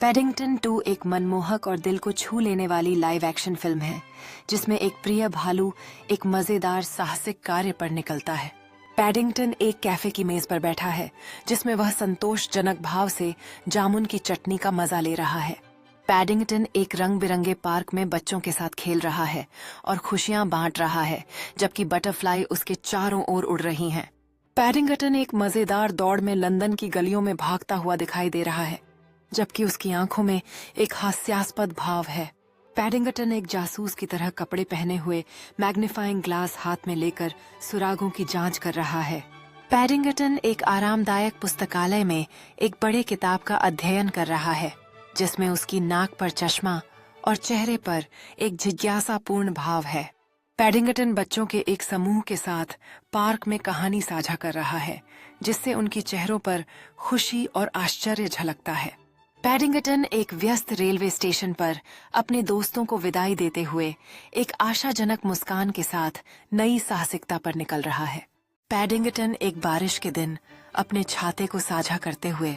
Paddington 2 एक मनमोहक और दिल को छू लेने वाली लाइव एक्शन फिल्म है जिसमें एक प्रिय भालू एक मजेदार साहसिक कार्य पर निकलता है। पैडिंगटन एक कैफे की मेज पर बैठा है जिसमें वह संतोषजनक भाव से जामुन की चटनी का मजा ले रहा है। पैडिंगटन एक रंग बिरंगे पार्क में बच्चों के साथ खेल रहा है और खुशियां बांट रहा है जबकि बटरफ्लाई उसके चारों ओर उड़ रही हैं। पैडिंगटन एक मजेदार दौड़ में लंदन की गलियों में भागता हुआ दिखाई दे रहा है जबकि उसकी आंखों में एक हास्यास्पद भाव है। पैडिंगटन एक जासूस की तरह कपड़े पहने हुए मैग्नीफाइंग ग्लास हाथ में लेकर सुरागों की जांच कर रहा है। पैडिंगटन एक आरामदायक पुस्तकालय में एक बड़े किताब का अध्ययन कर रहा है जिसमें उसकी नाक पर चश्मा और चेहरे पर एक जिज्ञासापूर्ण भाव है। पैडिंगटन बच्चों के एक समूह के साथ पार्क में कहानी साझा कर रहा है जिससे उनके चेहरों पर खुशी और आश्चर्य झलकता है। पैडिंगटन एक व्यस्त रेलवे स्टेशन पर अपने दोस्तों को विदाई देते हुए एक आशाजनक मुस्कान के साथ नई साहसिकता पर निकल रहा है। पैडिंगटन एक बारिश के दिन अपने छाते को साझा करते हुए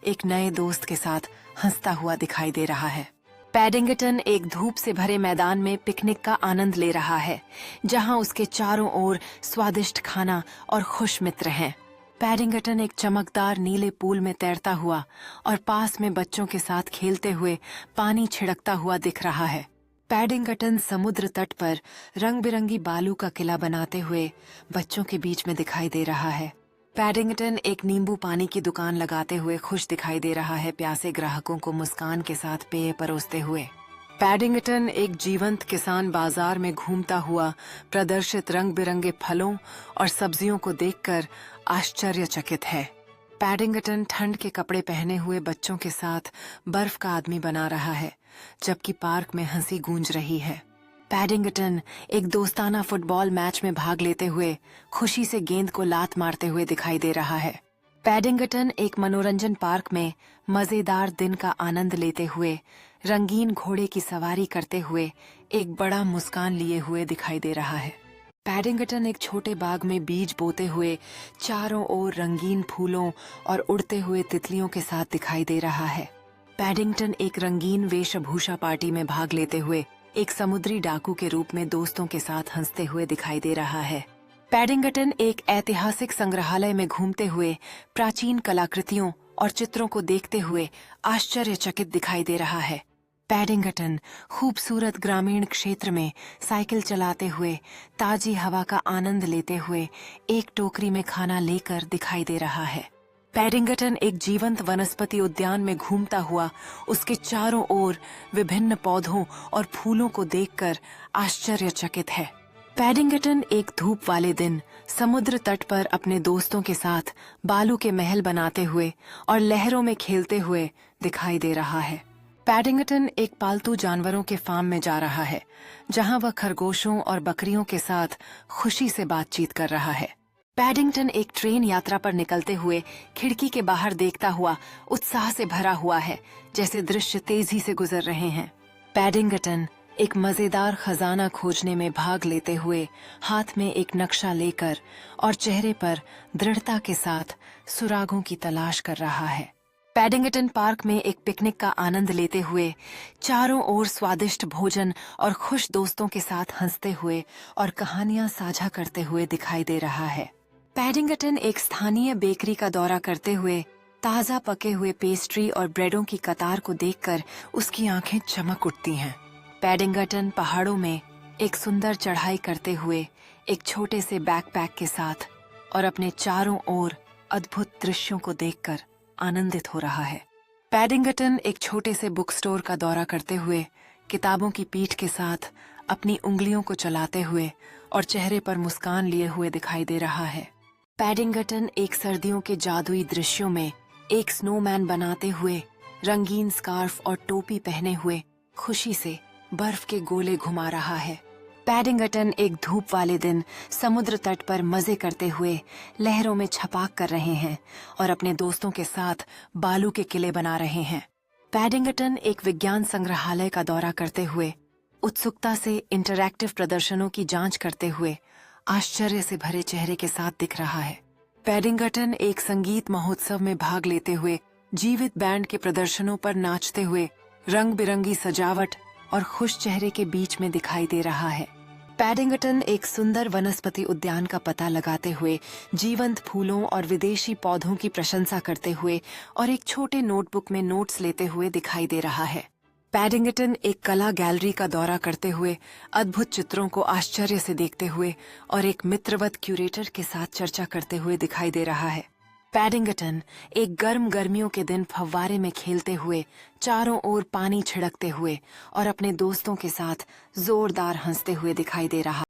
एक नए दोस्त के साथ हंसता हुआ दिखाई दे रहा है। पैडिंगटन एक धूप से भरे मैदान में पिकनिक का आनंद ले रहा है जहां उसके चारों ओर स्वादिष्ट खाना और खुश मित्र हैं। पैडिंगटन एक चमकदार नीले पूल में तैरता हुआ और पास में बच्चों के साथ खेलते हुए पानी छिड़कता हुआ दिख रहा है। पैडिंगटन समुद्र तट पर रंग बिरंगी बालू का किला बनाते हुए बच्चों के बीच में दिखाई दे रहा है। पैडिंगटन एक नींबू पानी की दुकान लगाते हुए खुश दिखाई दे रहा है, प्यासे ग्राहकों को मुस्कान के साथ पेय परोसते हुए। पैडिंगटन एक जीवंत किसान बाजार में घूमता हुआ प्रदर्शित रंग बिरंगे फलों और सब्जियों को देखकर आश्चर्यचकित है। पैडिंगटन ठंड के कपड़े पहने हुए बच्चों के साथ बर्फ का आदमी बना रहा है जबकि पार्क में हंसी गूंज रही है। पैडिंगटन एक दोस्ताना फुटबॉल मैच में भाग लेते हुए खुशी से गेंद को लात मारते हुए दिखाई दे रहा है। पैडिंगटन एक मनोरंजन पार्क में मजेदार दिन का आनंद लेते हुए रंगीन घोड़े की सवारी करते हुए एक बड़ा मुस्कान लिए हुए दिखाई दे रहा है। पैडिंगटन एक छोटे बाग में बीज बोते हुए चारों ओर रंगीन फूलों और उड़ते हुए तितलियों के साथ दिखाई दे रहा है। पैडिंगटन एक रंगीन वेशभूषा पार्टी में भाग लेते हुए एक समुद्री डाकू के रूप में दोस्तों के साथ हंसते हुए दिखाई दे रहा है। पैडिंगटन एक ऐतिहासिक संग्रहालय में घूमते हुए प्राचीन कलाकृतियों और चित्रों को देखते हुए आश्चर्यचकित दिखाई दे रहा है। पैडिंगटन खूबसूरत ग्रामीण क्षेत्र में साइकिल चलाते हुए ताजी हवा का आनंद लेते हुए एक टोकरी में खाना लेकर दिखाई दे रहा है। पैडिंगटन एक जीवंत वनस्पति उद्यान में घूमता हुआ उसके चारों ओर विभिन्न पौधों और फूलों को देखकर आश्चर्यचकित है। पैडिंगटन एक धूप वाले दिन समुद्र तट पर अपने दोस्तों के साथ बालू के महल बनाते हुए और लहरों में खेलते हुए दिखाई दे रहा है। पैडिंगटन एक पालतू जानवरों के फार्म में जा रहा है जहां वह खरगोशों और बकरियों के साथ खुशी से बातचीत कर रहा है। पैडिंगटन एक ट्रेन यात्रा पर निकलते हुए खिड़की के बाहर देखता हुआ उत्साह से भरा हुआ है जैसे दृश्य तेजी से गुजर रहे हैं। पैडिंगटन एक मजेदार खजाना खोजने में भाग लेते हुए हाथ में एक नक्शा लेकर और चेहरे पर दृढ़ता के साथ सुरागों की तलाश कर रहा है। पैडिंगटन पार्क में एक पिकनिक का आनंद लेते हुए चारों ओर स्वादिष्ट भोजन और खुश दोस्तों के साथ हंसते हुए और कहानियां साझा करते हुए दिखाई दे रहा है। पैडिंगटन एक स्थानीय बेकरी का दौरा करते हुए ताजा पके हुए पेस्ट्री और ब्रेडों की कतार को देखकर उसकी आंखें चमक उठती हैं। पैडिंगटन पहाड़ों में एक सुंदर चढ़ाई करते हुए एक छोटे से बैकपैक के साथ और अपने चारों ओर अद्भुत दृश्यों को देखकर आनंदित हो रहा है। पैडिंगटन एक छोटे से बुक स्टोर का दौरा करते हुए किताबों की पीठ के साथ अपनी उंगलियों को चलाते हुए और चेहरे पर मुस्कान लिए हुए दिखाई दे रहा है। पैडिंगटन एक सर्दियों के जादुई दृश्यों में एक स्नोमैन बनाते हुए रंगीन स्कार्फ और टोपी पहने हुए खुशी से बर्फ के गोले घुमा रहा है। पैडिंगटन एक धूप वाले दिन समुद्र तट पर मजे करते हुए लहरों में छपाक कर रहे हैं और अपने दोस्तों के साथ बालू के किले बना रहे हैं। पैडिंगटन एक विज्ञान संग्रहालय का दौरा करते हुए उत्सुकता से इंटरैक्टिव प्रदर्शनों की जांच करते हुए आश्चर्य से भरे चेहरे के साथ दिख रहा है। पैडिंगटन एक संगीत महोत्सव में भाग लेते हुए जीवित बैंड के प्रदर्शनों पर नाचते हुए रंग बिरंगी सजावट और खुश चेहरे के बीच में दिखाई दे रहा है। पैडिंगटन एक सुंदर वनस्पति उद्यान का पता लगाते हुए जीवंत फूलों और विदेशी पौधों की प्रशंसा करते हुए और एक छोटे नोटबुक में नोट्स लेते हुए दिखाई दे रहा है। पैडिंगटन एक कला गैलरी का दौरा करते हुए अद्भुत चित्रों को आश्चर्य से देखते हुए और एक मित्रवत क्यूरेटर के साथ चर्चा करते हुए दिखाई दे रहा है। पैडिंगटन एक गर्म गर्मियों के दिन फव्वारे में खेलते हुए चारों ओर पानी छिड़कते हुए और अपने दोस्तों के साथ जोरदार हंसते हुए दिखाई दे रहा